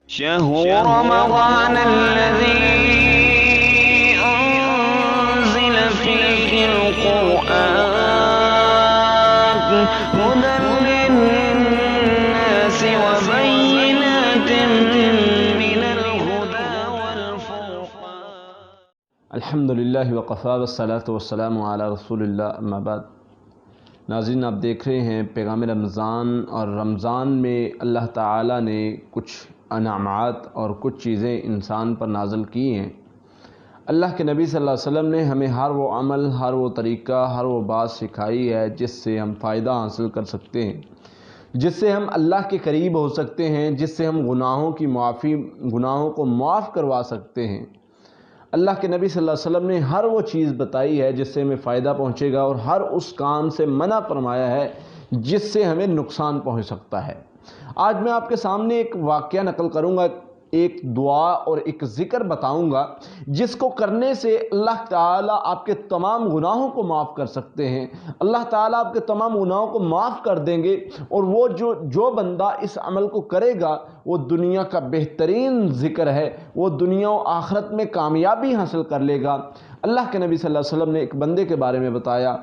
شهر رمضان الذي أنزل فيه القرآن هدى للناس وبينات من الهدى والفرقان. الحمد للہ وقفا والصلاة والسلام علی رسول اللہ اما بعد. ناظرین، آپ دیکھ رہے ہیں پیغام رمضان، اور رمضان میں اللہ تعالیٰ نے کچھ انعامات اور کچھ چیزیں انسان پر نازل کی ہیں. اللہ کے نبی صلی اللہ علیہ وسلم نے ہمیں ہر وہ عمل، ہر وہ طریقہ، ہر وہ بات سکھائی ہے جس سے ہم فائدہ حاصل کر سکتے ہیں، جس سے ہم اللہ کے قریب ہو سکتے ہیں، جس سے ہم گناہوں کو معاف کروا سکتے ہیں. اللہ کے نبی صلی اللہ علیہ وسلم نے ہر وہ چیز بتائی ہے جس سے ہمیں فائدہ پہنچے گا، اور ہر اس کام سے منع فرمایا ہے جس سے ہمیں نقصان پہنچ سکتا ہے. آج میں آپ کے سامنے ایک واقعہ نقل کروں گا، ایک دعا اور ایک ذکر بتاؤں گا جس کو کرنے سے اللہ تعالیٰ آپ کے تمام گناہوں کو معاف کر سکتے ہیں. اللہ تعالیٰ آپ کے تمام گناہوں کو معاف کر دیں گے، اور وہ جو بندہ اس عمل کو کرے گا وہ دنیا کا بہترین ذکر ہے، وہ دنیا و آخرت میں کامیابی حاصل کر لے گا. اللہ کے نبی صلی اللہ علیہ وسلم نے ایک بندے کے بارے میں بتایا،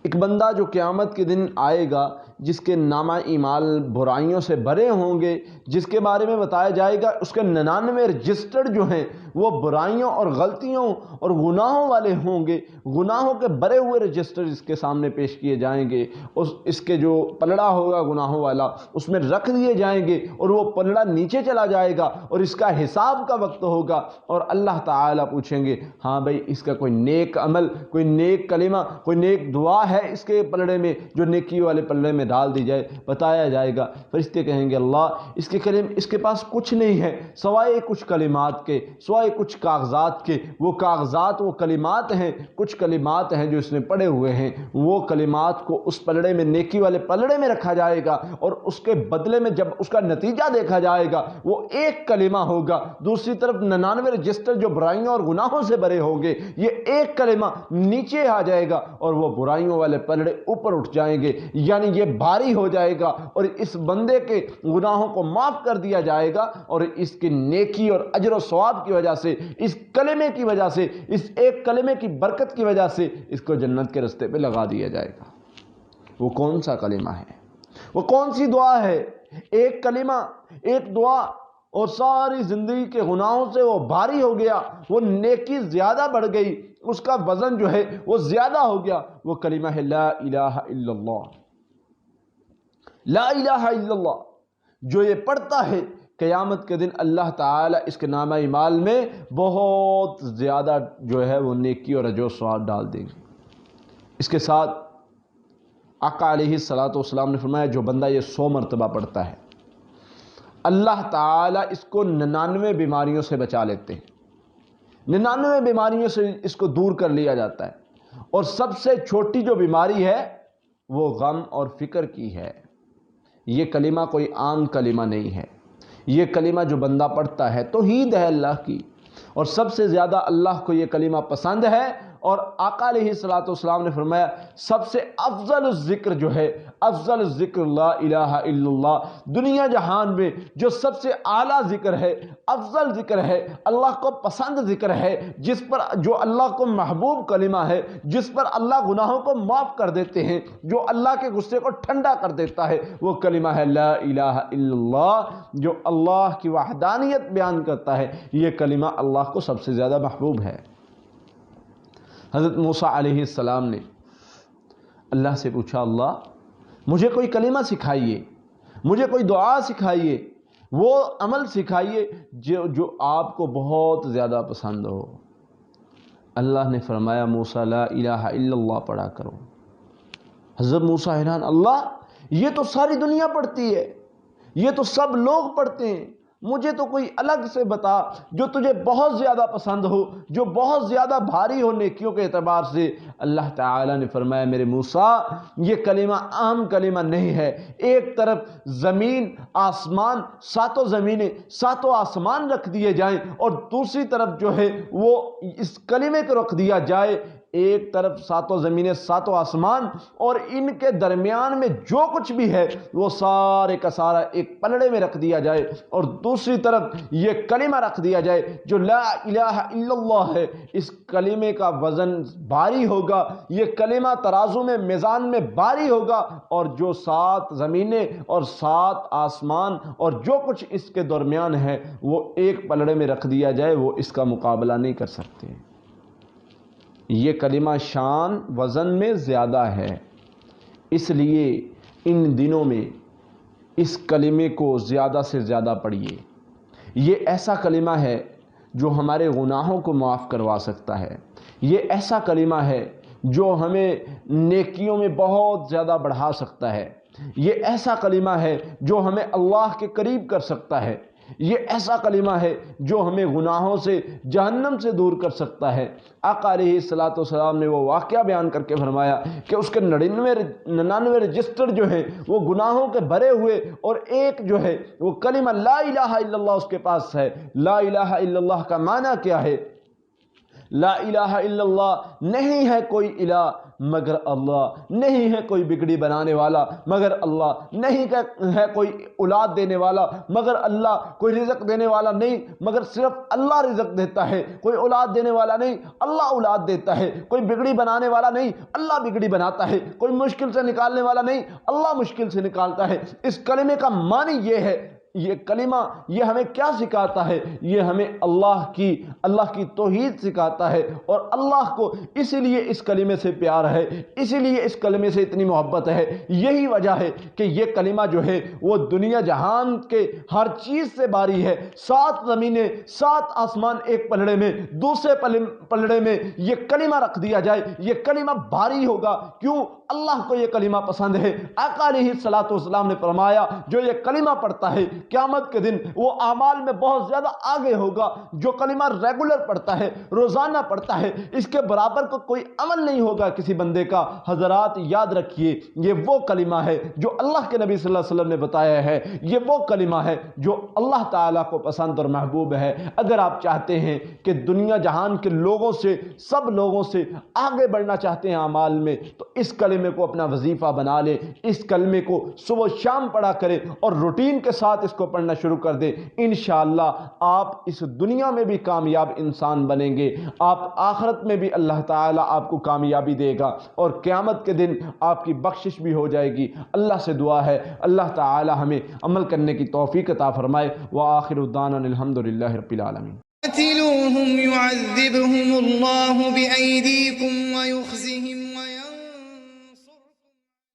ایک بندہ جو قیامت کے دن آئے گا، جس کے نامہ اعمال برائیوں سے بھرے ہوں گے، جس کے بارے میں بتایا جائے گا اس کے 99 رجسٹر جو ہیں وہ برائیوں اور غلطیوں اور گناہوں والے ہوں گے. گناہوں کے بھرے ہوئے رجسٹر اس کے سامنے پیش کیے جائیں گے. اس کے جو پلڑا ہوگا گناہوں والا اس میں رکھ دیے جائیں گے، اور وہ پلڑا نیچے چلا جائے گا، اور اس کا حساب کا وقت ہوگا، اور اللہ تعالیٰ پوچھیں گے ہاں بھائی اس کا کوئی نیک عمل، کوئی نیک کلمہ، کوئی نیک دعا ہے اس کے پلڑے میں جو نیکی والے پلڑے میں ڈال دی جائے. بتایا جائے گا، فرشتے کہیں گے اللہ اس کے پاس کچھ نہیں ہے سوائے کچھ کلمات کے، سوائے کچھ کاغذات کے. وہ کاغذات، وہ کلمات ہیں، کچھ کلمات ہیں جو اس نے پڑھے ہوئے ہیں. وہ کلمات کو اس پلڑے میں، نیکی والے پلڑے میں رکھا جائے گا، اور اس کے بدلے میں جب اس کا نتیجہ دیکھا جائے گا وہ ایک کلمہ ہوگا. دوسری طرف 99 رجسٹر جو برائیوں اور گناہوں سے بھرے ہوں گے، یہ ایک کلمہ نیچے آ جائے گا، اور وہ برائیوں والے پلڑے اوپر اٹھ جائیں گے. یعنی یہ بھاری ہو جائے گا، اور اس بندے کے گناہوں کو معاف کر دیا جائے گا، اور اس کی نیکی اور اجر و ثواب کی وجہ سے، اس کلمے کی وجہ سے، اس ایک کلمے کی برکت کی وجہ سے اس کو جنت کے رستے پہ لگا دیا جائے گا. وہ کون سا کلمہ ہے؟ وہ کون سی دعا ہے؟ ایک کلمہ، ایک دعا، اور ساری زندگی کے گناہوں سے وہ بھاری ہو گیا، وہ نیکی زیادہ بڑھ گئی، اس کا وزن جو ہے وہ زیادہ ہو گیا. وہ کلمہ ہے لا الہ الا اللہ. لا الہ الا اللہ جو یہ پڑھتا ہے، قیامت کے دن اللہ تعالیٰ اس کے نامہ اعمال میں بہت زیادہ جو ہے وہ نیکی اور اجر و ثواب ڈال دیں گے. اس کے ساتھ آقا علیہ الصلوۃ والسلام نے فرمایا جو بندہ یہ 100 مرتبہ پڑھتا ہے، اللہ تعالیٰ اس کو 99 بیماریوں سے بچا لیتے ہیں. 99 بیماریوں سے اس کو دور کر لیا جاتا ہے. اور سب سے چھوٹی جو بیماری ہے وہ غم اور فکر کی ہے. یہ کلمہ کوئی عام کلمہ نہیں ہے. یہ کلمہ جو بندہ پڑھتا ہے توحید ہے اللہ کی، اور سب سے زیادہ اللہ کو یہ کلمہ پسند ہے. اور آقا علیہ السلام نے فرمایا سب سے افضل ذکر جو ہے، افضل ذکر لا الہ الا اللہ. دنیا جہان میں جو سب سے اعلیٰ ذکر ہے، افضل ذکر ہے، اللہ کو پسند ذکر ہے، جس پر جو اللہ کو محبوب کلمہ ہے، جس پر اللہ گناہوں کو معاف کر دیتے ہیں، جو اللہ کے غصے کو ٹھنڈا کر دیتا ہے، وہ کلمہ ہے لا الہ الا اللہ، جو اللہ کی وحدانیت بیان کرتا ہے. یہ کلمہ اللہ کو سب سے زیادہ محبوب ہے. حضرت موسیٰ علیہ السلام نے اللہ سے پوچھا اللہ مجھے کوئی کلمہ سکھائیے، مجھے کوئی دعا سکھائیے، وہ عمل سکھائیے جو آپ کو بہت زیادہ پسند ہو. اللہ نے فرمایا موسیٰ لا الہ الا اللہ پڑھا کرو. حضرت موسیٰ حیران، اللہ یہ تو ساری دنیا پڑھتی ہے، یہ تو سب لوگ پڑھتے ہیں، مجھے تو کوئی الگ سے بتا جو تجھے بہت زیادہ پسند ہو، جو بہت زیادہ بھاری ہو نیکیوں کے اعتبار سے. اللہ تعالیٰ نے فرمایا میرے موسیٰ یہ کلمہ عام کلمہ نہیں ہے. ایک طرف زمین آسمان، 7 زمینیں 7 آسمان رکھ دیے جائیں، اور دوسری طرف جو ہے وہ اس کلمے کو رکھ دیا جائے. ایک طرف ساتوں زمینیں ساتوں آسمان اور ان کے درمیان میں جو کچھ بھی ہے وہ سارے کا سارا ایک پلڑے میں رکھ دیا جائے، اور دوسری طرف یہ کلمہ رکھ دیا جائے جو لا الہ الا اللہ ہے۔ اس کلمے کا وزن بھاری ہوگا، یہ کلمہ ترازو میں میزان میں بھاری ہوگا، اور جو 7 زمینیں اور 7 آسمان اور جو کچھ اس کے درمیان ہے وہ ایک پلڑے میں رکھ دیا جائے، وہ اس کا مقابلہ نہیں کر سکتے۔ یہ کلمہ شان وزن میں زیادہ ہے، اس لیے ان دنوں میں اس کلمے کو زیادہ سے زیادہ پڑھیے۔ یہ ایسا کلمہ ہے جو ہمارے گناہوں کو معاف کروا سکتا ہے، یہ ایسا کلمہ ہے جو ہمیں نیکیوں میں بہت زیادہ بڑھا سکتا ہے، یہ ایسا کلمہ ہے جو ہمیں اللہ کے قریب کر سکتا ہے، یہ ایسا کلمہ ہے جو ہمیں گناہوں سے جہنم سے دور کر سکتا ہے۔ آقا علیہ الصلوۃ والسلام نے وہ واقعہ بیان کر کے فرمایا کہ اس کے 99 رجسٹر جو ہیں وہ گناہوں کے بھرے ہوئے، اور ایک جو ہے وہ کلمہ لا الہ الا اللہ اس کے پاس ہے۔ لا الہ الا اللہ کا معنی کیا ہے؟ لا الہ الا اللہ، نہیں ہے کوئی الہ مگر اللہ، نہیں ہے کوئی بگڑی بنانے والا مگر اللہ، نہیں ہے کوئی اولاد دینے والا مگر اللہ، کوئی رزق دینے والا نہیں مگر صرف اللہ رزق دیتا ہے، کوئی اولاد دینے والا نہیں اللہ اولاد دیتا ہے، کوئی بگڑی بنانے والا نہیں اللہ بگڑی بناتا ہے، کوئی مشکل سے نکالنے والا نہیں اللہ مشکل سے نکالتا ہے۔ اس کلمے کا معنی یہ ہے، یہ کلمہ یہ ہمیں کیا سکھاتا ہے؟ یہ ہمیں اللہ کی توحید سکھاتا ہے، اور اللہ کو اسی لیے اس کلمے سے پیار ہے، اسی لیے اس کلمے سے اتنی محبت ہے۔ یہی وجہ ہے کہ یہ کلمہ جو ہے وہ دنیا جہان کے ہر چیز سے باری ہے۔ 7 زمینیں 7 آسمان ایک پلڑے میں، دوسرے پلڑے میں یہ کلمہ رکھ دیا جائے، یہ کلمہ باری ہوگا۔ کیوں؟ اللہ کو یہ کلمہ پسند ہے۔ آقا علیہ الصلوۃ والسلام نے فرمایا جو یہ کلمہ پڑھتا ہے قیامت کے دن وہ اعمال میں بہت زیادہ آگے ہوگا۔ جو کلمہ ریگولر پڑھتا ہے، روزانہ پڑھتا ہے، اس کے برابر کو کوئی عمل نہیں ہوگا کسی بندے کا۔ حضرات یاد رکھیے، یہ وہ کلمہ ہے جو اللہ کے نبی صلی اللہ علیہ وسلم نے بتایا ہے، یہ وہ کلمہ ہے جو اللہ تعالیٰ کو پسند اور محبوب ہے۔ اگر آپ چاہتے ہیں کہ دنیا جہان کے لوگوں سے، سب لوگوں سے آگے بڑھنا چاہتے ہیں اعمال میں، تو اس کلمے کو اپنا وظیفہ بنا لیں، اس کلمے کو صبح و شام پڑھا کریں اور روٹین کے ساتھ اس کو پڑھنا شروع کر دیں۔ انشاءاللہ آپ اس دنیا میں بھی کامیاب انسان بنیں گے، آپ آخرت میں بھی اللہ تعالیٰ آپ کو کامیابی دے گا، اور قیامت کے دن آپ کی بخشش بھی ہو جائے گی۔ اللہ سے دعا ہے اللہ تعالیٰ ہمیں عمل کرنے کی توفیق عطا فرمائے۔ وآخر دعوانا الحمدللہ رب العالمین۔ قاتلوهم يعذبهم الله بأيديكم ويخزهم